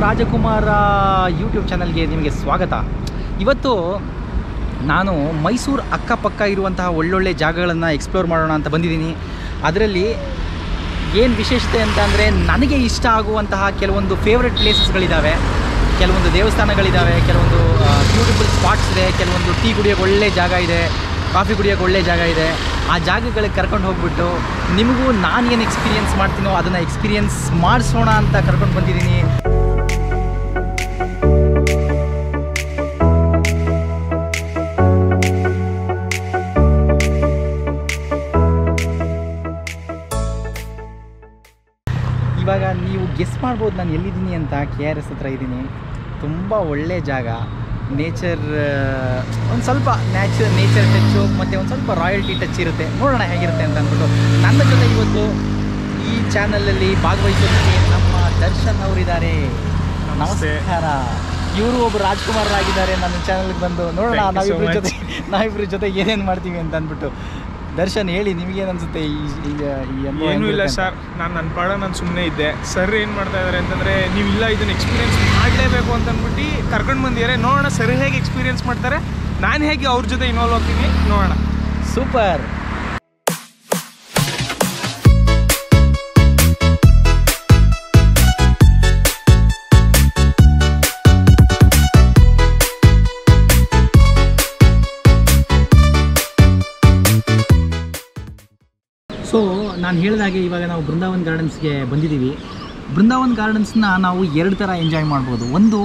ರಾಜಕುಮಾರ YouTube ಚಾನಲ್ಗೆ ನಿಮಗೆ ಸ್ವಾಗತ. ಇವತ್ತು ನಾನು ಮೈಸೂರು ಅಕ್ಕಪಕ್ಕ ಇರುವಂತಹ ಒಳ್ಳೊಳ್ಳೆ ಜಾಗಗಳನ್ನು ಎಕ್ಸ್ಪ್ಲೋರ್ ಮಾಡೋಣ ಅಂತ ಬಂದಿದ್ದೀನಿ. ಅದರಲ್ಲಿ ಏನು ವಿಶೇಷತೆ ಅಂತ ಅಂದರೆ, ನನಗೆ ಇಷ್ಟ ಆಗುವಂತಹ ಕೆಲವೊಂದು ಫೇವ್ರೆಟ್ ಪ್ಲೇಸಸ್ಗಳಿದ್ದಾವೆ, ಕೆಲವೊಂದು ದೇವಸ್ಥಾನಗಳಿದ್ದಾವೆ, ಕೆಲವೊಂದು ಬ್ಯೂಟಿಫುಲ್ ಸ್ಪಾಟ್ಸ್ ಇದೆ, ಕೆಲವೊಂದು ಟೀ ಕುಡಿಯೋಕ್ಕೆ ಒಳ್ಳೆ ಜಾಗ ಇದೆ, ಕಾಫಿ ಕುಡಿಯೋಕ್ಕೆ ಒಳ್ಳೆ ಜಾಗ ಇದೆ. ಆ ಜಾಗಗಳಿಗೆ ಕರ್ಕೊಂಡು ಹೋಗ್ಬಿಟ್ಟು ನಿಮಗೂ ನಾನು ಏನು ಎಕ್ಸ್ಪೀರಿಯೆನ್ಸ್ ಮಾಡ್ತೀನೋ ಅದನ್ನು ಎಕ್ಸ್ಪೀರಿಯೆನ್ಸ್ ಮಾಡಿಸೋಣ ಅಂತ ಕರ್ಕೊಂಡು ಬಂದಿದ್ದೀನಿ. ಇವಾಗ ನೀವು ಗೆಸ್ ಮಾಡ್ಬೋದು ನಾನು ಎಲ್ಲಿದ್ದೀನಿ ಅಂತ. KRS ಹತ್ರ ಇದ್ದೀನಿ. ತುಂಬ ಒಳ್ಳೆ ಜಾಗ, ನೇಚರ್, ಒಂದು ಸ್ವಲ್ಪ ನೇಚರ್ ಟಚ್ಚು ಮತ್ತು ಒಂದು ಸ್ವಲ್ಪ ರಾಯಲ್ಟಿ ಟಚ್ ಇರುತ್ತೆ. ನೋಡೋಣ ಹೇಗಿರುತ್ತೆ ಅಂತ ಅಂದ್ಬಿಟ್ಟು ನನ್ನ ಜೊತೆ ಇವತ್ತು ಈ ಚಾನಲಲ್ಲಿ ಭಾಗವಹಿಸೋದಕ್ಕೆ ನಮ್ಮ ದರ್ಶನ್ ಅವರಿದ್ದಾರೆ. ನಮಸ್ಕಾರ. ಇವರು ಒಬ್ಬರು ರಾಜ್ಕುಮಾರರಾಗಿದ್ದಾರೆ ನನ್ನ ಚಾನಲ್ಗೆ ಬಂದು. ನೋಡೋಣ ನಾವಿಬ್ಬರ ಜೊತೆ ಏನೇನು ಮಾಡ್ತೀವಿ ಅಂತ ಅಂದ್ಬಿಟ್ಟು. ದರ್ಶನ್ ಹೇಳಿ, ನಿಮಗೇನು ಅನಿಸುತ್ತೆ? ಏನೂ ಇಲ್ಲ ಸರ್, ನನ್ನ ಪಾಡ ನಾನು ಸುಮ್ಮನೆ ಇದ್ದೆ. ಸರ್ ಏನು ಮಾಡ್ತಾ ಇದ್ದಾರೆ ಅಂತಂದರೆ, ನೀವಿಲ್ಲ ಇದನ್ನು ಎಕ್ಸ್ಪೀರಿಯೆನ್ಸ್ ಮಾಡಲೇಬೇಕು ಅಂತ ಅಂದ್ಬಿಟ್ಟು ಕರ್ಕೊಂಡು ಬಂದಿದ್ದಾರೆ. ನೋಡೋಣ ಸರ್ ಹೇಗೆ ಎಕ್ಸ್ಪೀರಿಯೆನ್ಸ್ ಮಾಡ್ತಾರೆ, ನಾನು ಹೇಗೆ ಅವ್ರ ಜೊತೆ ಇನ್ವಾಲ್ವ್ ಆಗ್ತೀನಿ, ನೋಡೋಣ. ಸೂಪರ್. ಸೊ ನಾನು ಹೇಳಿದಾಗೆ ಇವಾಗ ನಾವು ಬೃಂದಾವನ್ ಗಾರ್ಡನ್ಸ್ಗೆ ಬಂದಿದ್ದೀವಿ. ಬೃಂದಾವನ್ ಗಾರ್ಡನ್ಸ್ನ ನಾವು ಎರಡು ಥರ ಎಂಜಾಯ್ ಮಾಡ್ಬೋದು. ಒಂದು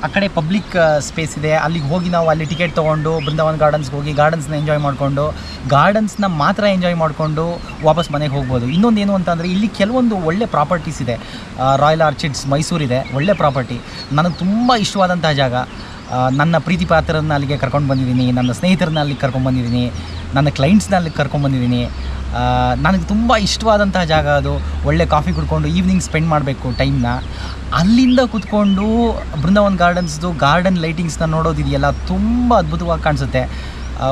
ಆ ಕಡೆ ಪಬ್ಲಿಕ್ ಸ್ಪೇಸ್ ಇದೆ, ಅಲ್ಲಿಗೆ ಹೋಗಿ ನಾವು ಅಲ್ಲಿ ಟಿಕೆಟ್ ತೊಗೊಂಡು ಬೃಂದಾವನ್ ಗಾರ್ಡನ್ಸ್ಗೆ ಹೋಗಿ ಗಾರ್ಡನ್ಸ್ನ ಎಂಜಾಯ್ ಮಾಡಿಕೊಂಡು ಗಾರ್ಡನ್ಸ್ನ ಮಾತ್ರ ಎಂಜಾಯ್ ಮಾಡಿಕೊಂಡು ವಾಪಸ್ ಮನೆಗೆ ಹೋಗ್ಬೋದು. ಇನ್ನೊಂದು ಏನು ಅಂತಂದರೆ, ಇಲ್ಲಿ ಕೆಲವೊಂದು ಒಳ್ಳೆ ಪ್ರಾಪರ್ಟೀಸ್ ಇದೆ. ರಾಯಲ್ ಆರ್ಚಿಡ್ಸ್ ಮೈಸೂರಿದೆ, ಒಳ್ಳೆ ಪ್ರಾಪರ್ಟಿ, ನನಗೆ ತುಂಬ ಇಷ್ಟವಾದಂತಹ ಜಾಗ. ನನ್ನ ಪ್ರೀತಿ ಪಾತ್ರರನ್ನ ಅಲ್ಲಿಗೆ ಕರ್ಕೊಂಡು ಬಂದಿದ್ದೀನಿ, ನನ್ನ ಸ್ನೇಹಿತರನ್ನ ಅಲ್ಲಿಗೆ ಕರ್ಕೊಂಡು ಬಂದಿದ್ದೀನಿ, ನನ್ನ ಕ್ಲೈಂಟ್ಸ್ನ ಅಲ್ಲಿಗೆ ಕರ್ಕೊಂಡು ಬಂದಿದ್ದೀನಿ. ನನಗೆ ತುಂಬ ಇಷ್ಟವಾದಂತಹ ಜಾಗ ಅದು. ಒಳ್ಳೆ ಕಾಫಿ ಕುಡ್ಕೊಂಡು ಈವ್ನಿಂಗ್ ಸ್ಪೆಂಡ್ ಮಾಡಬೇಕು ಟೈಮ್ನ. ಅಲ್ಲಿಂದ ಕೂತ್ಕೊಂಡು ಬೃಂದಾವನ್ ಗಾರ್ಡನ್ಸ್ದು ಗಾರ್ಡನ್ ಲೈಟಿಂಗ್ಸ್ನ ನೋಡೋದಿದೆಯಲ್ಲ, ತುಂಬ ಅದ್ಭುತವಾಗಿ ಕಾಣಿಸುತ್ತೆ.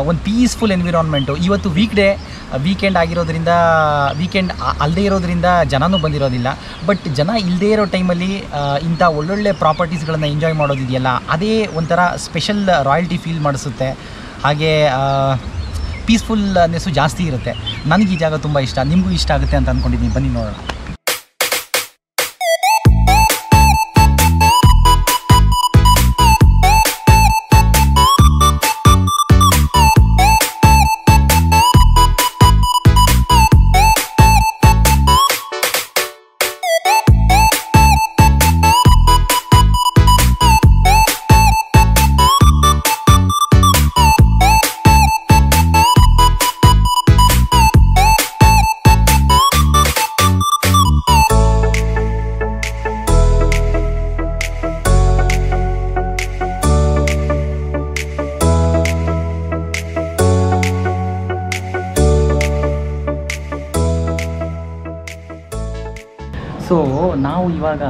ಒಂದು ಪೀಸ್ಫುಲ್ ಎನ್ವಿರಾನ್ಮೆಂಟು. ಇವತ್ತು ವೀಕೆಂಡ್ ಆಗಿರೋದ್ರಿಂದ, ವೀಕೆಂಡ್ ಅಲ್ಲದೇ ಇರೋದ್ರಿಂದ ಜನನೂ ಬಂದಿರೋದಿಲ್ಲ. ಬಟ್ ಜನ ಇಲ್ಲದೇ ಇರೋ ಟೈಮಲ್ಲಿ ಇಂಥ ಒಳ್ಳೊಳ್ಳೆ ಪ್ರಾಪರ್ಟೀಸ್ಗಳನ್ನು ಎಂಜಾಯ್ ಮಾಡೋದಿದೆಯಲ್ಲ, ಅದೇ ಒಂಥರ ಸ್ಪೆಷಲ್ ರಾಯಲ್ಟಿ ಫೀಲ್ ಮಾಡಿಸುತ್ತೆ. ಹಾಗೆ ಪೀಸ್ಫುಲ್ನೆಸ್ಸು ಜಾಸ್ತಿ ಇರುತ್ತೆ. ನನಗೆ ಈ ಜಾಗ ತುಂಬ ಇಷ್ಟ, ನಿಮಗೂ ಇಷ್ಟ ಆಗುತ್ತೆ ಅಂತ ಅಂದ್ಕೊಂಡಿದ್ದೀನಿ. ಬನ್ನಿ ನೋಡೋಣ. ಸೊ ನಾವು ಇವಾಗ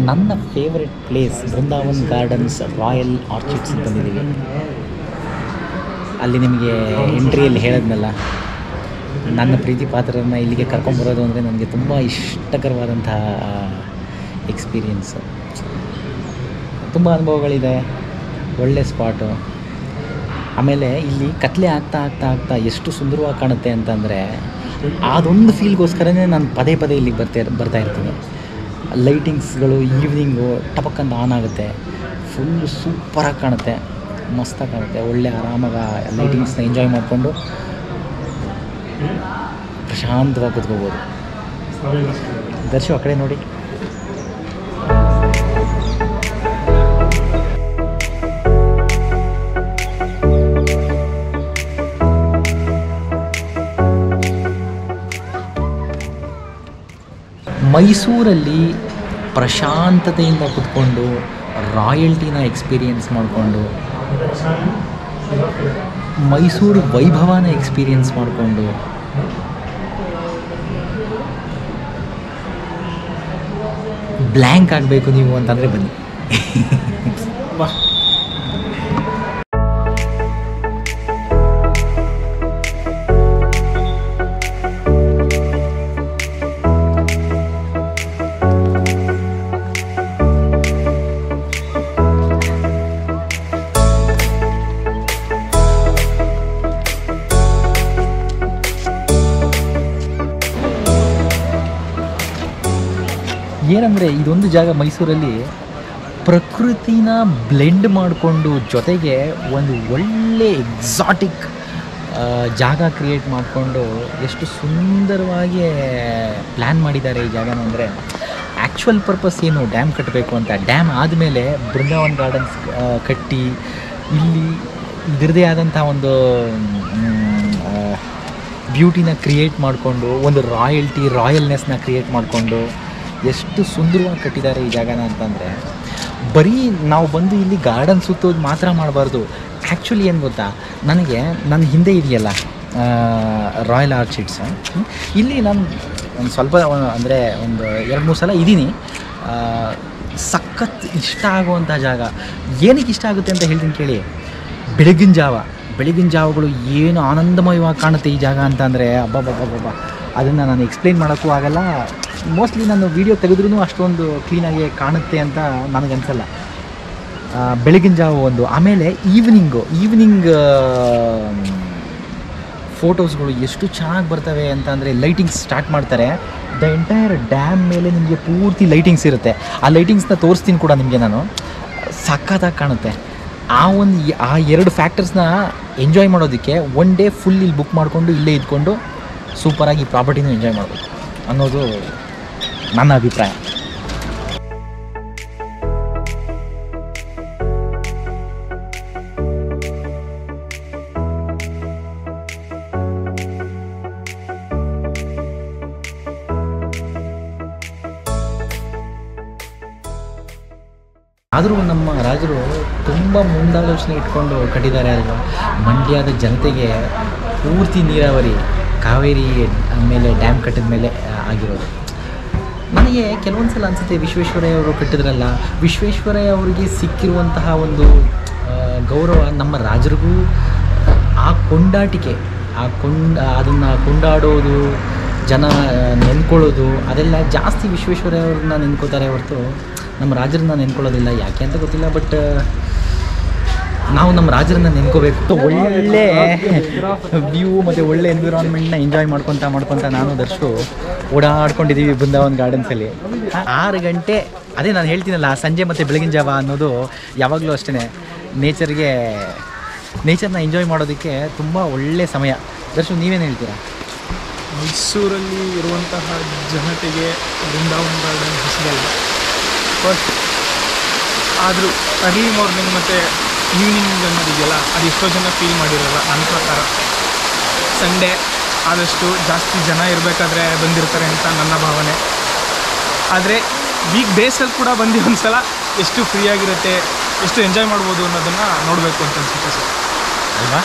ನನ್ನ favourite place Brindavan Gardens Royal Orchids ಬಂದಿದ್ದೀವಿ. ಅಲ್ಲಿ ನಿಮಗೆ ಎಂಟ್ರಿಯಲ್ಲಿ ಹೇಳಿದ್ನಲ್ಲ, ನನ್ನ ಪ್ರೀತಿ ಪಾತ್ರರನ್ನ ಇಲ್ಲಿಗೆ ಕರ್ಕೊಂಬರೋದು ಅಂದರೆ ನನಗೆ ತುಂಬ ಇಷ್ಟಕರವಾದಂತಹ ಎಕ್ಸ್ಪೀರಿಯೆನ್ಸು. ತುಂಬ ಅನುಭವಗಳಿದೆ, ಒಳ್ಳೆ ಸ್ಪಾಟು. ಆಮೇಲೆ ಇಲ್ಲಿ ಕತ್ಲೆ ಆಗ್ತಾ ಎಷ್ಟು ಸುಂದರವಾಗಿ ಕಾಣುತ್ತೆ ಅಂತಂದರೆ, ಅದೊಂದು ಫೀಲ್ಗೋಸ್ಕರನೇ ನಾನು ಪದೇ ಇಲ್ಲಿಗೆ ಬರ್ತಾ ಇರ್ತೀನಿ. ಲೈಟಿಂಗ್ಸ್ಗಳು ಈವ್ನಿಂಗು ಟಪಕ್ಕಂತ ಆನ್ ಆಗುತ್ತೆ, ಫುಲ್ಲು ಸೂಪರಾಗಿ ಕಾಣುತ್ತೆ, ಮಸ್ತಾಗಿ ಕಾಣುತ್ತೆ. ಒಳ್ಳೆ ಆರಾಮಾಗಿ ಲೈಟಿಂಗ್ಸ್ನ ಎಂಜಾಯ್ ಮಾಡಿಕೊಂಡು ಪ್ರಶಾಂತವಾಗಿ ಕೂತ್ಕೋಬೋದು. ದರ್ಶು ಆ ಕಡೆ ನೋಡಿ. ಮೈಸೂರಲ್ಲಿ ಪ್ರಶಾಂತತೆಯಿಂದ ಕೂತ್ಕೊಂಡು ರಾಯಲ್ಟಿನ ಎಕ್ಸ್ಪೀರಿಯೆನ್ಸ್ ಮಾಡಿಕೊಂಡು, ಮೈಸೂರು ವೈಭವನ ಎಕ್ಸ್ಪೀರಿಯೆನ್ಸ್ ಮಾಡಿಕೊಂಡು, ಬ್ಲ್ಯಾಂಕ್ ಆಗಬೇಕು ನೀವು ಅಂತಂದರೆ ಬನ್ನಿ. ಏನಂದರೆ ಇದೊಂದು ಜಾಗ ಮೈಸೂರಲ್ಲಿ ಪ್ರಕೃತಿನ ಬ್ಲೆಂಡ್ ಮಾಡಿಕೊಂಡು ಜೊತೆಗೆ ಒಂದು ಒಳ್ಳೆ ಎಕ್ಸಾಟಿಕ್ ಜಾಗ ಕ್ರಿಯೇಟ್ ಮಾಡಿಕೊಂಡು ಎಷ್ಟು ಸುಂದರವಾಗಿ ಪ್ಲ್ಯಾನ್ ಮಾಡಿದ್ದಾರೆ ಈ ಜಾಗನ. ಅಂದರೆ ಆ್ಯಕ್ಚುಯಲ್ ಪರ್ಪಸ್ ಏನು, ಡ್ಯಾಮ್ ಕಟ್ಟಬೇಕು ಅಂತ. ಡ್ಯಾಮ್ ಆದಮೇಲೆ ಬೃಂದಾವನ್ ಗಾರ್ಡನ್ಸ್ ಕಟ್ಟಿ ಇಲ್ಲಿ ಇದರದೇ ಆದಂಥ ಒಂದು ಬ್ಯೂಟಿನ ಕ್ರಿಯೇಟ್ ಮಾಡಿಕೊಂಡು, ಒಂದು ರಾಯಲ್ನೆಸ್ನ ಕ್ರಿಯೇಟ್ ಮಾಡಿಕೊಂಡು ಎಷ್ಟು ಸುಂದರವಾಗಿ ಕಟ್ಟಿದ್ದಾರೆ ಈ ಜಾಗನ ಅಂತಂದರೆ, ಬರೀ ನಾವು ಬಂದು ಇಲ್ಲಿ ಗಾರ್ಡನ್ ಸುತ್ತೋದು ಮಾತ್ರ ಮಾಡಬಾರ್ದು. ಆ್ಯಕ್ಚುಲಿ ಏನು ಗೊತ್ತಾ, ನನಗೆ ನನ್ನ ಹಿಂದೆ ಇದೆಯಲ್ಲ ರಾಯಲ್ ಆರ್ಚಿಡ್ಸ್, ಇಲ್ಲಿ ನಾನು ಒಂದು ಸ್ವಲ್ಪ ಅಂದರೆ ಒಂದು 2-3 ಸಲ ಇದ್ದೀನಿ. ಸಖತ್ ಇಷ್ಟ ಆಗುವಂಥ ಜಾಗ. ಏನಕ್ಕೆ ಇಷ್ಟ ಆಗುತ್ತೆ ಅಂತ ಹೇಳ್ತೀನಿ ಕೇಳಿ. ಬೆಳಗಿನ ಜಾವಗಳು ಏನು ಆನಂದಮಯವಾಗಿ ಕಾಣುತ್ತೆ ಈ ಜಾಗ ಅಂತ ಅಂದರೆ ಅಬ್ಬಬ್ಬಬ್ಬಬ್ಬ, ಅದನ್ನು ನಾನು ಎಕ್ಸ್ಪ್ಲೈನ್ ಮಾಡೋಕ್ಕೂ ಆಗಲ್ಲ. ಮೋಸ್ಟ್ಲಿ ನಾನು ವೀಡಿಯೋ ತೆಗೆದ್ರೂ ಅಷ್ಟೊಂದು ಕ್ಲೀನಾಗಿ ಕಾಣುತ್ತೆ ಅಂತ ನನಗನ್ಸಲ್ಲ. ಬೆಳಗಿನ ಜಾವ ಒಂದು, ಆಮೇಲೆ ಈವ್ನಿಂಗ್ ಫೋಟೋಸ್ಗಳು ಎಷ್ಟು ಚೆನ್ನಾಗಿ ಬರ್ತವೆ ಅಂತ ಅಂದರೆ, ಲೈಟಿಂಗ್ಸ್ ಸ್ಟಾರ್ಟ್ ಮಾಡ್ತಾರೆ. ದ ಎಂಟೈರ್ ಡ್ಯಾಮ್ ಮೇಲೆ ನಿಮಗೆ ಪೂರ್ತಿ ಲೈಟಿಂಗ್ಸ್ ಇರುತ್ತೆ. ಆ ಲೈಟಿಂಗ್ಸ್ನ ತೋರಿಸ್ತೀನಿ ಕೂಡ ನಿಮಗೆ ನಾನು. ಸಖತ್ತಾಗಿ ಕಾಣುತ್ತೆ. ಆ 2 ಫ್ಯಾಕ್ಟರ್ಸ್ನ ಎಂಜಾಯ್ ಮಾಡೋದಕ್ಕೆ ಒನ್ ಡೇ ಫುಲ್ ಇಲ್ಲಿ ಬುಕ್ ಮಾಡಿಕೊಂಡು ಇಲ್ಲೇ ಇದ್ಕೊಂಡು ಸೂಪರಾಗಿ ಈ ಪ್ರಾಪರ್ಟಿನೂ ಎಂಜಾಯ್ ಮಾಡಬೇಕು ಅನ್ನೋದು ನನ್ನ ಅಭಿಪ್ರಾಯ. ಆದರೂ ನಮ್ಮ ರಾಜರು ತುಂಬ ಮುಂದಾಲೋಚನೆ ಇಟ್ಕೊಂಡು ಕಟ್ಟಿದ್ದಾರೆ ಅಲ್ವಾ. ಮಂಡ್ಯದ ಜನತೆಗೆ ಪೂರ್ತಿ ನೀರಾವರಿ ಕಾವೇರಿ ಮೇಲೆ ಡ್ಯಾಮ್ ಕಟ್ಟಿದ ಮೇಲೆ ಆಗಿರೋದು. ನನಗೆ ಕೆಲವೊಂದು ಸಲ ಅನಿಸುತ್ತೆ, ವಿಶ್ವೇಶ್ವರಯ್ಯ ಅವರು ಕಟ್ಟಿದ್ರಲ್ಲ, ವಿಶ್ವೇಶ್ವರಯ್ಯ ಅವರಿಗೆ ಸಿಕ್ಕಿರುವಂತಹ ಒಂದು ಗೌರವ ನಮ್ಮ ರಾಜರಿಗೂ ಆ ಕೊಂಡಾಟಿಕೆ, ಅದನ್ನು ಕೊಂಡಾಡೋದು, ಜನ ನೆನ್ಕೊಳ್ಳೋದು, ಅದೆಲ್ಲ ಜಾಸ್ತಿ ವಿಶ್ವೇಶ್ವರಯ್ಯ ಅವ್ರನ್ನ ನೆನ್ಕೋತಾರೆ ಹೊರತು ನಮ್ಮ ರಾಜರನ್ನ ನೆನ್ಕೊಳ್ಳೋದಿಲ್ಲ. ಯಾಕೆ ಅಂತ ಗೊತ್ತಿಲ್ಲ, ಬಟ್ ನಾವು ನಮ್ಮ ರಾಜರನ್ನ ನೆನ್ಕೋಬೇಕು. ಒಳ್ಳೆ ವ್ಯೂ ಮತ್ತು ಒಳ್ಳೆ ಎನ್ವಿರಾನ್ಮೆಂಟ್ನ ಎಂಜಾಯ್ ಮಾಡ್ಕೊತ ನಾನು ದರ್ಶು ಓಡಾಡ್ಕೊಂಡಿದ್ದೀವಿ ಬೃಂದಾವನ್ ಗಾರ್ಡನ್ಸಲ್ಲಿ. 6 ಗಂಟೆ, ಅದೇ ನಾನು ಹೇಳ್ತೀನಲ್ಲ, ಸಂಜೆ ಮತ್ತು ಬೆಳಗಿನ ಜಾವ ಅನ್ನೋದು ಯಾವಾಗಲೂ ಅಷ್ಟೇ ನೇಚರ್ನ ಎಂಜಾಯ್ ಮಾಡೋದಕ್ಕೆ ತುಂಬ ಒಳ್ಳೆ ಸಮಯ. ದರ್ಶು, ನೀವೇನು ಹೇಳ್ತೀರಾ? ಮೈಸೂರಲ್ಲಿ ಇರುವಂತಹ ಜನತೆಗೆ ಬೃಂದಾವನ್ ಗಾರ್ಡನ್ ಹೊಸದಲ್ಲ. ಫಸ್ಟ್ ಆದರೂ ಅರ್ಲಿ ಮಾರ್ನಿಂಗ್ ಮತ್ತು ಈವ್ನಿಂಗ್ ಅನ್ನೋದಿದೆಯಲ್ಲ, ಅದು ಎಷ್ಟೋ ಜನ ಫೀಲ್ ಮಾಡಿರೋಲ್ಲ. ನನ್ನ ಪ್ರಕಾರ ಸಂಡೇ ಆದಷ್ಟು ಜಾಸ್ತಿ ಜನ ಇರಬೇಕಾದ್ರೆ ಬಂದಿರ್ತಾರೆ ಅಂತ ನನ್ನ ಭಾವನೆ. ಆದರೆ ವೀಕ್ ಡೇಸಲ್ಲಿ ಕೂಡ ಬಂದು ಒಂದು ಸಲ ಎಷ್ಟು ಫ್ರೀಯಾಗಿರುತ್ತೆ, ಎಷ್ಟು ಎಂಜಾಯ್ ಮಾಡ್ಬೋದು ಅನ್ನೋದನ್ನು ನೋಡಬೇಕು ಅಂತ ಅನ್ಸುತ್ತೆ ಸರ್, ಅಲ್ವಾ?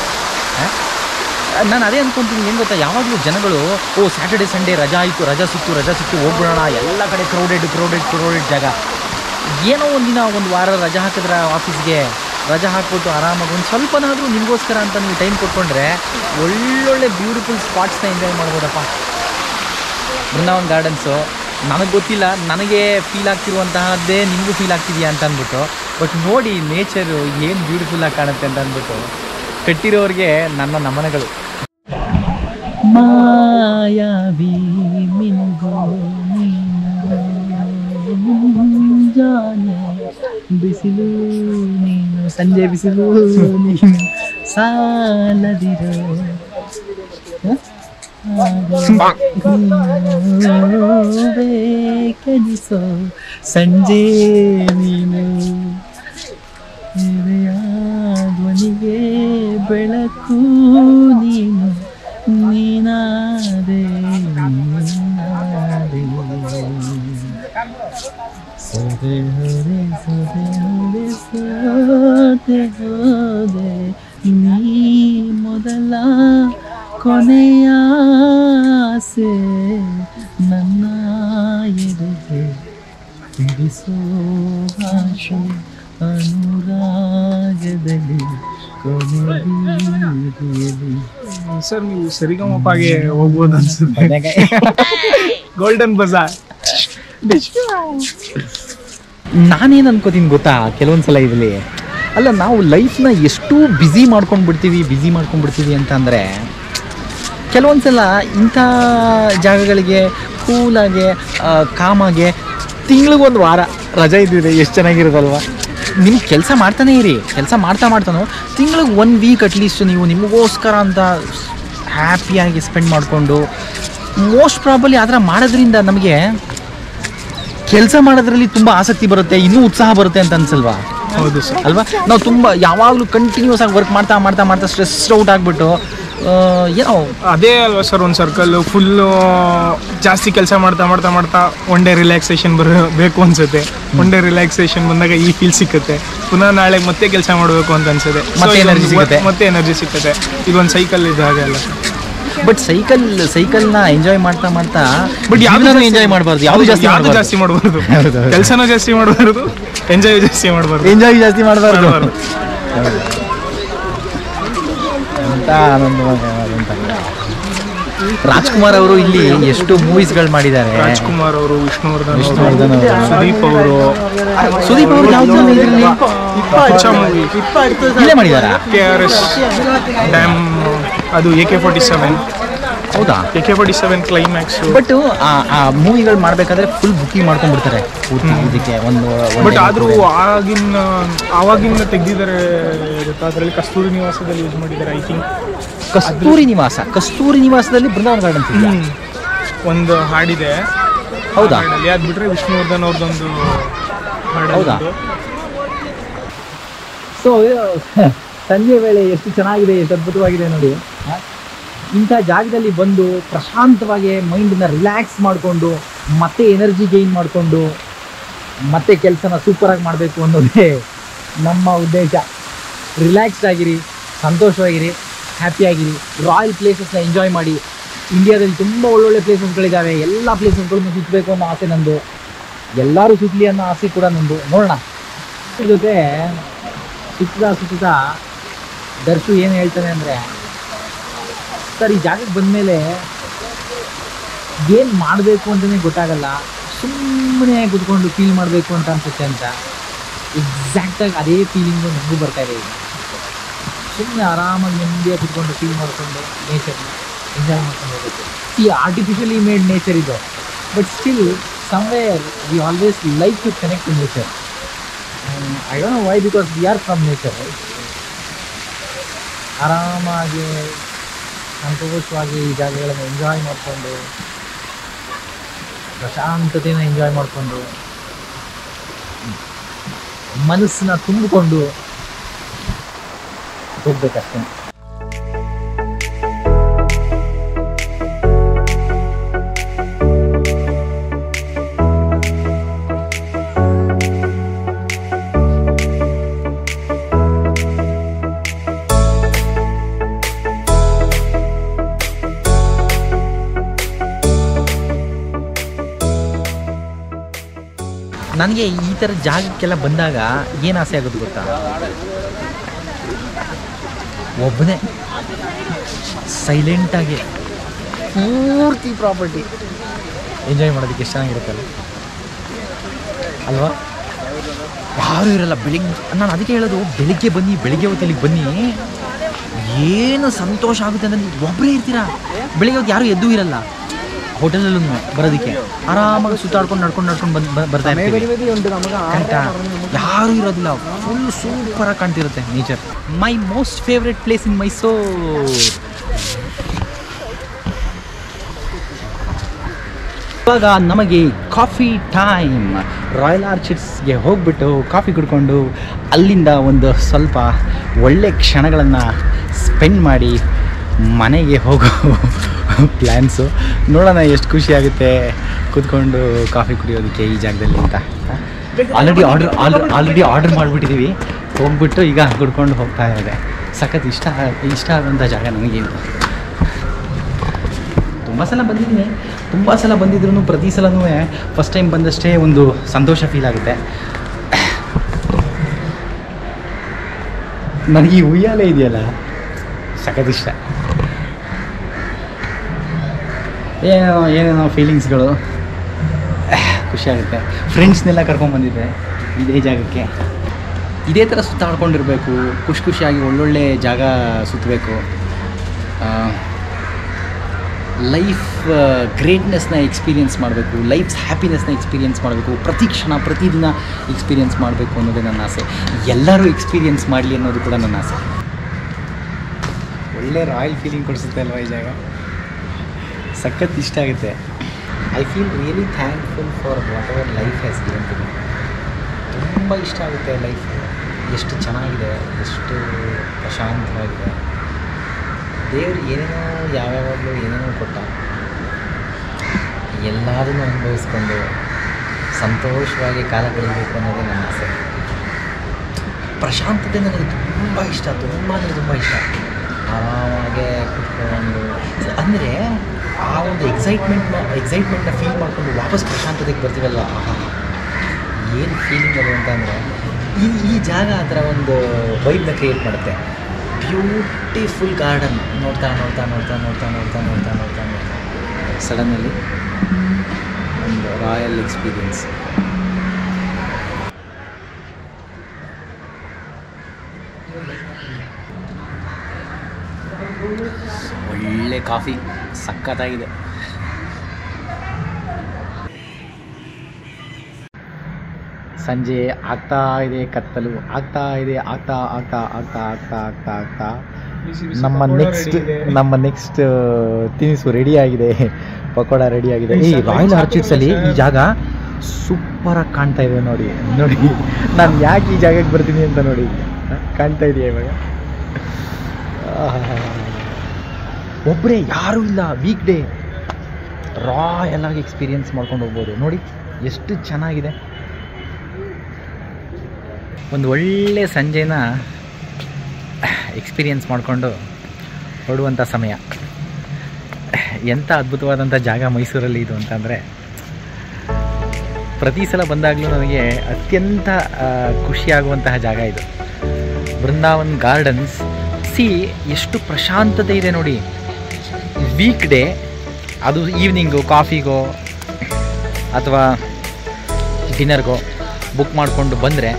ನಾನು ಅದೇ ಅಂದ್ಕೊತೀನಿ, ಏನು ಗೊತ್ತಾ, ಯಾವಾಗಲೂ ಜನಗಳು ಸ್ಯಾಟರ್ಡೆ ಸಂಡೇ ರಜಾ ಸಿಕ್ತು ಹೋಗ್ಬಿಡೋಣ, ಎಲ್ಲ ಕಡೆ ಕ್ರೌಡೆಡ್ ಜಾಗ. ಏನೋ ಒಂದಿನ ಒಂದು ವಾರ ರಜಾ ಹಾಕಿದ್ರೆ ಆಫೀಸ್ಗೆ ರಜಾ ಹಾಕ್ಬಿಟ್ಟು ಆರಾಮಾಗಿ ಒಂದು ಸ್ವಲ್ಪನಾದರೂ ನಿಮಗೋಸ್ಕರ ಅಂತ ನೀವು ಟೈಮ್ ಕೊಟ್ಕೊಂಡ್ರೆ ಒಳ್ಳೊಳ್ಳೆ ಬ್ಯೂಟಿಫುಲ್ ಸ್ಪಾಟ್ಸ್ನ ಎಂಜಾಯ್ ಮಾಡ್ಬೋದಪ್ಪ. ಬೃಂದಾವನ್ ಗಾರ್ಡನ್ಸು ನನಗೆ ಗೊತ್ತಿಲ್ಲ, ನನಗೆ ಫೀಲ್ ಆಗ್ತಿರುವಂತಹದ್ದೇ ನಿಮಗೂ ಫೀಲ್ ಆಗ್ತಿದೆಯಾ ಅಂತ ಅಂದ್ಬಿಟ್ಟು, ಬಟ್ ನೋಡಿ ನೇಚರು ಏನು ಬ್ಯೂಟಿಫುಲ್ಲಾಗಿ ಕಾಣುತ್ತೆ ಅಂತ ಅಂದ್ಬಿಟ್ಟು ಕಟ್ಟಿರೋರಿಗೆ ನನ್ನ ನಮನಗಳು. ಮಾಯಾವಿ ಮಿನುಗೋ ಜಾನೆ ಬಿಸಿಲು ನೀನು, ಸಂಜೆ ಬಿಸಿಲು ನೀನು, ಸಾಲದಿರೋ ಬೇಕನಿಸೋ ಸಂಜೆ ನೀನು, ಧ್ವನಿಗೆ ಬೆಳಕು ನೀನು, ನೀನಾದೆ ಸೋದೆ ಹೋದೆ ನೀ ಮೊದಲ ಕೊನೆಯ ಆಸೆ ನನ್ನ ಎದೆಗೆ ಬಿಡಿಸೋ ಆಶೆ ಅನುರಾಗದಲ್ಲಿ ಕೊನೆಯಲ್ಲಿ. ಸರ್, ನೀವು ಸರಿಗಮಪಾಗೆ ಹೋಗ್ಬೋದು ಅನ್ಸುತ್ತೆ. ಗೋಲ್ಡನ್ ಬಜಾರ್. ನಾನೇನು ಅನ್ಕೋತೀನಿ ಗೊತ್ತಾ, ಕೆಲವೊಂದ್ಸಲ ಇದರಲ್ಲಿ ಅಲ್ಲ, ನಾವು ಲೈಫ್ನ ಎಷ್ಟು ಬ್ಯುಸಿ ಮಾಡ್ಕೊಂಡ್ಬಿಡ್ತೀವಿ ಅಂತಂದರೆ, ಕೆಲವೊಂದ್ಸಲ ಇಂಥ ಜಾಗಗಳಿಗೆ ಕೂಲಾಗೆ ಕಾಮಾಗೆ ತಿಂಗಳಿಗೊಂದು ವಾರ ರಜೆ ಇದ್ದಿದೆ ಎಷ್ಟು ಚೆನ್ನಾಗಿರೋದಲ್ವ. ನಿಮ್ಮ ಕೆಲಸ ಮಾಡ್ತಾನೇ ಇರಿ, ಕೆಲಸ ಮಾಡ್ತಾನೋ ತಿಂಗಳಿಗೆ 1 ವೀಕ್ ಅಟ್ಲೀಸ್ಟ್ ನೀವು ನಿಮಗೋಸ್ಕರ ಅಂತ ಹ್ಯಾಪಿಯಾಗಿ ಸ್ಪೆಂಡ್ ಮಾಡಿಕೊಂಡು, ಮೋಸ್ಟ್ ಪ್ರಾಬಲಿ ಆ ಥರ ಮಾಡೋದ್ರಿಂದ ನಮಗೆ ಕೆಲಸ ಮಾಡೋದ್ರಲ್ಲಿ ತುಂಬ ಆಸಕ್ತಿ ಬರುತ್ತೆ, ಇನ್ನೂ ಉತ್ಸಾಹ ಬರುತ್ತೆ ಅಂತ ಅನ್ಸಲ್ವಾ? ಹೌದು ಸರ್ ಅಲ್ವಾ? ನಾವು ತುಂಬ ಯಾವಾಗಲೂ ಕಂಟಿನ್ಯೂಸ್ ಆಗಿ ವರ್ಕ್ ಮಾಡ್ತಾ ಸ್ಟ್ರೆಸ್ ಔಟ್ ಆಗಿಬಿಟ್ಟು ಏನೋ ಅದೇ ಅಲ್ವಾ ಸರ್ ಒಂದು ಸರ್ಕಲ್ಲು ಫುಲ್ಲು ಜಾಸ್ತಿ ಕೆಲಸ ಮಾಡ್ತಾ ಒನ್ ಡೇ ರಿಲ್ಯಾಕ್ಸೇಷನ್ ಬೇಕು ಅನ್ಸುತ್ತೆ. ಒನ್ ಡೇ ರಿಲ್ಯಾಕ್ಸೇಷನ್ ಬಂದಾಗ ಈ ಫೀಲ್ ಸಿಕ್ಕುತ್ತೆ, ಪುನಃ ನಾಳೆ ಮತ್ತೆ ಕೆಲಸ ಮಾಡಬೇಕು ಅಂತ ಅನ್ಸುತ್ತೆ, ಮತ್ತೆ ಎನರ್ಜಿ ಸಿಕ್ಕುತ್ತೆ. ಇದೊಂದು ಸೈಕಲ್ ಇದೆ ಹಾಗೆ ಅಲ್ಲ. ಬಟ್ ಸೈಕಲ್ನ ಎಂಜಾಯ್ ಮಾಡ್ತಾ ಬಟ್ ಯಾವ್ದನ್ನು ಎಂಜಾಯ್ ಮಾಡಬಾರ್ದು, ಯಾವುದು ಜಾಸ್ತಿ ಮಾಡಬಾರ್ದು, ಕೆಲಸನೂ ಜಾಸ್ತಿ ಮಾಡಬಾರ್ದು, ಎಂಜಾಯ್ ಜಾಸ್ತಿ ಮಾಡಬಾರ್ದು ಅಂತ ಆನಂದವಾದಂತ. ರಾಜ್ಕುಮಾರ್ ಅವರು ಇಲ್ಲಿ ಎಷ್ಟು ಮೂವೀಸ್ಗಳು ಮಾಡಿದ್ದಾರೆ. ರಾಜ್ಕುಮಾರ್ ಅವರು, ವಿಷ್ಣುವರ್ಧನ್ ಅವರು, ಸುದೀಪ್ ಅವರು ಯಾವ್ದು ಇಲ್ಲೇ ಮಾಡಿದಾರ. KRS ಡ್ಯಾಮ್, ಅದು AK-47. ಹೌದಾ? AK-47 climax. ಬಟ್ ಆ ಮೂವಿಗಳು ಮಾಡಬೇಕಾದ್ರೆ ಫುಲ್ ಬುಕಿಂಗ್ ಮಾಡ್ಕೊಂಡ್ಬಿಡ್ತಾರೆ ಪೂರ್ತಿ ಇದಕ್ಕೆ ಒಂದು. ಬಟ್ ಆದರೂ ಆವಾಗಿನ ತೆಗ್ದಿದ್ದಾರೆ ಗೊತ್ತಾ, ಅದರಲ್ಲಿ ಕಸ್ತೂರಿ ನಿವಾಸದಲ್ಲಿ ಯೂಸ್ ಮಾಡಿದ್ದಾರೆ ಐ ಥಿಂಕ್. ಕಸ್ತೂರಿ ನಿವಾಸದಲ್ಲಿ ಬೃಂದಾವನ್ ಗಾರ್ಡನ್ಸ್ ಒಂದು ಹಾಡಿದೆ. ಹೌದಾ? ಅದು ಬಿಟ್ಟರೆ ವಿಷ್ಣುವರ್ಧನ್ ಅವ್ರದ್ದೊಂದು ಹಾಡು. ಹೌದಾ? ಸೊ ಸಂಜೆ ವೇಳೆ ಎಷ್ಟು ಚೆನ್ನಾಗಿದೆ, ಎಷ್ಟು ಅದ್ಭುತವಾಗಿದೆ ನೋಡಿ. ಇಂಥ ಜಾಗದಲ್ಲಿ ಬಂದು ಪ್ರಶಾಂತವಾಗಿ ಮೈಂಡನ್ನ ರಿಲ್ಯಾಕ್ಸ್ ಮಾಡಿಕೊಂಡು ಮತ್ತೆ ಎನರ್ಜಿ ಗೇನ್ ಮಾಡಿಕೊಂಡು ಮತ್ತೆ ಕೆಲಸನ ಸೂಪರಾಗಿ ಮಾಡಬೇಕು ಅನ್ನೋದೇ ನಮ್ಮ ಉದ್ದೇಶ. ರಿಲ್ಯಾಕ್ಸ್ಡ್ ಆಗಿರಿ, ಸಂತೋಷವಾಗಿರಿ, ಹ್ಯಾಪಿಯಾಗಿರಿ, ರಾಯಲ್ ಪ್ಲೇಸಸ್ನ ಎಂಜಾಯ್ ಮಾಡಿ. ಇಂಡಿಯಾದಲ್ಲಿ ತುಂಬ ಒಳ್ಳೊಳ್ಳೆ ಪ್ಲೇಸಸ್ಗಳಿದ್ದಾವೆ, ಎಲ್ಲ ಪ್ಲೇಸಸ್ಗಳನ್ನು ಸುತ್ತಬೇಕು ಅನ್ನೋ ಆಸೆ ನಂದು, ಎಲ್ಲರೂ ಸುತ್ತಲಿ ಅನ್ನೋ ಆಸೆ ಕೂಡ ನಂದು. ನೋಡೋಣ. ಇದ್ರ ಜೊತೆ ಸುತ್ತಾ ದರ್ಶು ಏನು ಹೇಳ್ತಾನೆ ಅಂದರೆ, ಸರ್ ಈ ಜಾಗಕ್ಕೆ ಬಂದಮೇಲೆ ಏನು ಮಾಡಬೇಕು ಅಂತಲೇ ಗೊತ್ತಾಗಲ್ಲ, ಸುಮ್ಮನೆ ಕೂತ್ಕೊಂಡು ಫೀಲ್ ಮಾಡಬೇಕು ಅಂತ ಅನ್ಸುತ್ತೆ ಅಂತ. ಎಕ್ಸಾಕ್ಟಾಗಿ ಅದೇ ಫೀಲಿಂಗು ನನಗೂ ಬರ್ತಾಯಿದೆ ಈಗ. ಸುಮ್ಮನೆ ಆರಾಮಾಗಿ ನೆಮ್ಮದಿಯಾಗಿ ಕೂತ್ಕೊಂಡು ಫೀಲ್ ಮಾಡಿಕೊಂಡು ನೇಚರ್ನ ಎಂಜಾಯ್ ಮಾಡ್ಕೊಂಡು ಹೋಗುತ್ತೆ. ಈ ಆರ್ಟಿಫಿಷಿಯಲಿ ಮೇಡ್ ನೇಚರ್ ಇದು, but still somewhere we always like to connect to nature. I don't know why, because we are from nature. ಆರಾಮಾಗಿ ಸಂತೋಷವಾಗಿ ಈ ಜಾಗಗಳನ್ನು ಎಂಜಾಯ್ ಮಾಡಿಕೊಂಡು, ಪ್ರಶಾಂತತೆಯನ್ನು ಎಂಜಾಯ್ ಮಾಡಿಕೊಂಡು, ಮನಸ್ಸನ್ನ ತುಂಬಿಕೊಂಡು ಹೋಗ್ಬೇಕಷ್ಟೇ. ನನಗೆ ಈ ಥರ ಜಾಗಕ್ಕೆಲ್ಲ ಬಂದಾಗ ಏನು ಆಸೆ ಆಗೋದು ಗೊತ್ತಾ? ಒಬ್ಬನೇ ಸೈಲೆಂಟಾಗಿ ಪೂರ್ತಿ ಪ್ರಾಪರ್ಟಿ ಎಂಜಾಯ್ ಮಾಡೋದಕ್ಕೆ ಎಷ್ಟು ಚೆನ್ನಾಗಿರುತ್ತಲ್ಲ ಅಲ್ವಾ? ಯಾರೂ ಇರಲ್ಲ. ನಾನು ಅದಕ್ಕೆ ಹೇಳೋದು, ಬೆಳಿಗ್ಗೆ ಹೊತ್ತು ಇಲ್ಲಿಗೆ ಬನ್ನಿ, ಏನು ಸಂತೋಷ ಆಗುತ್ತೆ ಅಂದರೆ ಒಬ್ಬರೇ ಇರ್ತೀರಾ. ಬೆಳಿಗ್ಗೆ ಹೊತ್ತು ಯಾರೂ ಎದ್ದು ಇರಲ್ಲ. ಹೋಟೆಲಲ್ಲೂ ಬರೋದಕ್ಕೆ ಆರಾಮಾಗಿ ಸುತ್ತಾಡ್ಕೊಂಡು ನಡ್ಕೊಂಡು ಬರ್ತಾ ಇರ್ತೀವಿ. ಕರೆಕ್ಟಾ? ಯಾರೂ ಇರೋದಿಲ್ಲ, ಫುಲ್ ಸೂಪರಾಗಿ ಕಾಣ್ತಿರುತ್ತೆ nature. My most favourite place in Mysuru. ಇವಾಗ ನಮಗೆ ಕಾಫಿ ಟೈಮ್. ರಾಯಲ್ ಆರ್ಚಿಡ್ಸ್ಗೆ ಹೋಗ್ಬಿಟ್ಟು ಕಾಫಿ ಕುಡ್ಕೊಂಡು ಅಲ್ಲಿಂದ ಒಂದು ಸ್ವಲ್ಪ ಒಳ್ಳೆ ಕ್ಷಣಗಳನ್ನು ಸ್ಪೆಂಡ್ ಮಾಡಿ ಮನೆಗೆ ಹೋಗೋ ಪ್ಲ್ಯಾನ್ಸು. ನೋಡೋಣ ಎಷ್ಟು ಖುಷಿ ಆಗುತ್ತೆ ಕೂತ್ಕೊಂಡು ಕಾಫಿ ಕುಡಿಯೋದಕ್ಕೆ ಈ ಜಾಗದಲ್ಲಿ ಅಂತ. ಆಲ್ರೆಡಿ ಆರ್ಡರ್ ಮಾಡಿಬಿಟ್ಟಿದ್ದೀವಿ. ಹೋಗ್ಬಿಟ್ಟು ಈಗ ಕುಡ್ಕೊಂಡು ಹೋಗ್ತಾ ಇದೆ. ಸಖತ್ ಇಷ್ಟ ಆದಂಥ ಜಾಗ ನನಗೆ. ತುಂಬ ಸಲ ಬಂದಿದ್ರೂ ಪ್ರತಿ ಸಲನೂ ಫಸ್ಟ್ ಟೈಮ್ ಬಂದಷ್ಟೇ ಒಂದು ಸಂತೋಷ ಫೀಲ್ ಆಗುತ್ತೆ. ನನಗೆ ಈ ಉಯ್ಯಾಲೆ ಇದೆಯಲ್ಲ ಸಖತ್ ಇಷ್ಟ. ಏನೇನೋ ಫೀಲಿಂಗ್ಸ್ಗಳು, ಖುಷಿಯಾಗುತ್ತೆ. ಫ್ರೆಂಡ್ಸ್ನೆಲ್ಲ ಕರ್ಕೊಂಡ್ಬಂದಿದ್ದೆ ಇದೇ ಜಾಗಕ್ಕೆ. ಇದೇ ಥರ ಸುತ್ತಾಡ್ಕೊಂಡಿರಬೇಕು, ಖುಷಿಯಾಗಿ ಒಳ್ಳೊಳ್ಳೆ ಜಾಗ ಸುತ್ತಬೇಕು. ಲೈಫ್ ಗ್ರೇಟ್ನೆಸ್ನ ಎಕ್ಸ್ಪೀರಿಯೆನ್ಸ್ ಮಾಡಬೇಕು, ಲೈಫ್ಸ್ ಹ್ಯಾಪಿನೆಸ್ನ ಎಕ್ಸ್ಪೀರಿಯೆನ್ಸ್ ಮಾಡಬೇಕು, ಪ್ರತಿ ಕ್ಷಣ ಪ್ರತಿದಿನ ಎಕ್ಸ್ಪೀರಿಯೆನ್ಸ್ ಮಾಡಬೇಕು ಅನ್ನೋದೇ ನನ್ನ ಆಸೆ. ಎಲ್ಲರೂ ಎಕ್ಸ್ಪೀರಿಯೆನ್ಸ್ ಮಾಡಲಿ ಅನ್ನೋದು ಕೂಡ ನನ್ನ ಆಸೆ. ಒಳ್ಳೆ ರಾಯಲ್ ಫೀಲಿಂಗ್ ಕೊಡಿಸುತ್ತೆ ಅಲ್ವಾ ಈ ಜಾಗ, ಸಖತ್ ಇಷ್ಟ ಆಗುತ್ತೆ. I feel really thankful for whatever life has given to me. ತುಂಬ ಇಷ್ಟ ಆಗುತ್ತೆ ಲೈಫ್, ಎಷ್ಟು ಚೆನ್ನಾಗಿದೆ, ಎಷ್ಟು ಪ್ರಶಾಂತವಾಗಿದೆ. ದೇವರು ಏನೇನೋ ಯಾವ್ಯಾವಾಗಲೂ ಏನೇನೋ ಕೊಟ್ಟ, ಎಲ್ಲದನ್ನೂ ಅನುಭವಿಸ್ಕೊಂಡು ಸಂತೋಷವಾಗಿ ಕಾಲ ಕಳೀಬೇಕು ಅನ್ನೋದೇ ನನ್ನ ಆಸೆ. ಪ್ರಶಾಂತತೆ ನನಗೆ ತುಂಬ ಇಷ್ಟ, ತುಂಬ ಅಂದರೆ ತುಂಬ ಇಷ್ಟ. ಆರಾಮಾಗೆ ಕುತ್ಕೊಂಡು ಅಂದರೆ ಆ ಒಂದು ಎಕ್ಸೈಟ್ಮೆಂಟ್ನ ಫೀಲ್ ಮಾಡಿಕೊಂಡು ವಾಪಸ್ ಪ್ರಶಾಂತತೆಗೆ ಬರ್ತೀವಲ್ಲ, ಏನು ಫೀಲಿಂಗ್ ಅದು ಅಂತಂದರೆ ಈ ಜಾಗ ಆ ಥರ ಒಂದು ವೈಬ್ನ ಕ್ರಿಯೇಟ್ ಮಾಡುತ್ತೆ. ಬ್ಯೂಟಿಫುಲ್ ಗಾರ್ಡನ್ ನೋಡ್ತಾ ನೋಡ್ತಾ ನೋಡ್ತಾ ನೋಡ್ತಾ ನೋಡ್ತಾ ನೋಡ್ತಾ ನೋಡ್ತಾ ನೋಡ್ತಾ ಸಡನ್ನಲ್ಲಿ ಒಂದು ರಾಯಲ್ ಎಕ್ಸ್ಪೀರಿಯನ್ಸ್. ಒಳ್ಳೆ ಕಾಫಿ ಸಖತ್ತಾಗಿದೆ. ಸಂಜೆ ಆಗ್ತಾ ಇದೆ, ಕತ್ತಲು ಆಗ್ತಾ ಇದೆ, ಆಗ್ತಾ ನಮ್ಮ ನೆಕ್ಸ್ಟ್ ತಿನಿಸು ರೆಡಿ ಆಗಿದೆ, ಪಕೋಡ ರೆಡಿ ಆಗಿದೆ. ಈ ರಾಯಲ್ ಆರ್ಚಿಡ್ಸಲ್ಲಿ ಈ ಜಾಗ ಸೂಪರಾಗಿ ಕಾಣ್ತಾ ಇದೆ. ನೋಡಿ ನಾನು ಯಾಕೆ ಈ ಜಾಗಕ್ಕೆ ಬರ್ತೀನಿ ಅಂತ ನೋಡಿ, ಕಾಣ್ತಾ ಇದೆಯಾ ಇವಾಗ? ಒಬ್ಬರೇ ಯಾರೂ ಇಲ್ಲ, ವೀಕ್ ಡೇ ರಾಯಲ್ ಆಗಿ ಎಕ್ಸ್ಪೀರಿಯೆನ್ಸ್ ಮಾಡ್ಕೊಂಡು ಹೋಗ್ಬೋದು. ನೋಡಿ ಎಷ್ಟು ಚೆನ್ನಾಗಿದೆ. ಒಂದು ಒಳ್ಳೆ ಸಂಜೆನ ಎಕ್ಸ್ಪೀರಿಯೆನ್ಸ್ ಮಾಡಿಕೊಂಡು ಹೊರಡುವಂಥ ಸಮಯ. ಎಂಥ ಅದ್ಭುತವಾದಂಥ ಜಾಗ ಮೈಸೂರಲ್ಲಿ ಇದು ಅಂತಂದರೆ, ಪ್ರತಿ ಸಲ ಬಂದಾಗಲೂ ನನಗೆ ಅತ್ಯಂತ ಖುಷಿಯಾಗುವಂತಹ ಜಾಗ ಇದು. ಬೃಂದಾವನ್ ಗಾರ್ಡನ್ಸ್. ಎಷ್ಟು ಪ್ರಶಾಂತತೆ ಇದೆ ನೋಡಿ. ವೀಕ್ ಡೇ ಅದು ಈವ್ನಿಂಗು ಕಾಫಿಗೋ ಅಥವಾ ಡಿನ್ನರ್ಗೋ ಬುಕ್ ಮಾಡಿಕೊಂಡು ಬಂದರೆ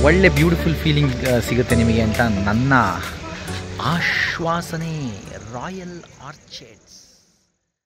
ಒಳ್ಳೆ ಬ್ಯೂಟಿಫುಲ್ ಫೀಲಿಂಗ್ ಸಿಗುತ್ತೆ ನಿಮಗೆ ಅಂತ ನನ್ನ ಆಶ್ವಾಸನೆ. ರಾಯಲ್ ಆರ್ಚಿಡ್ಸ್.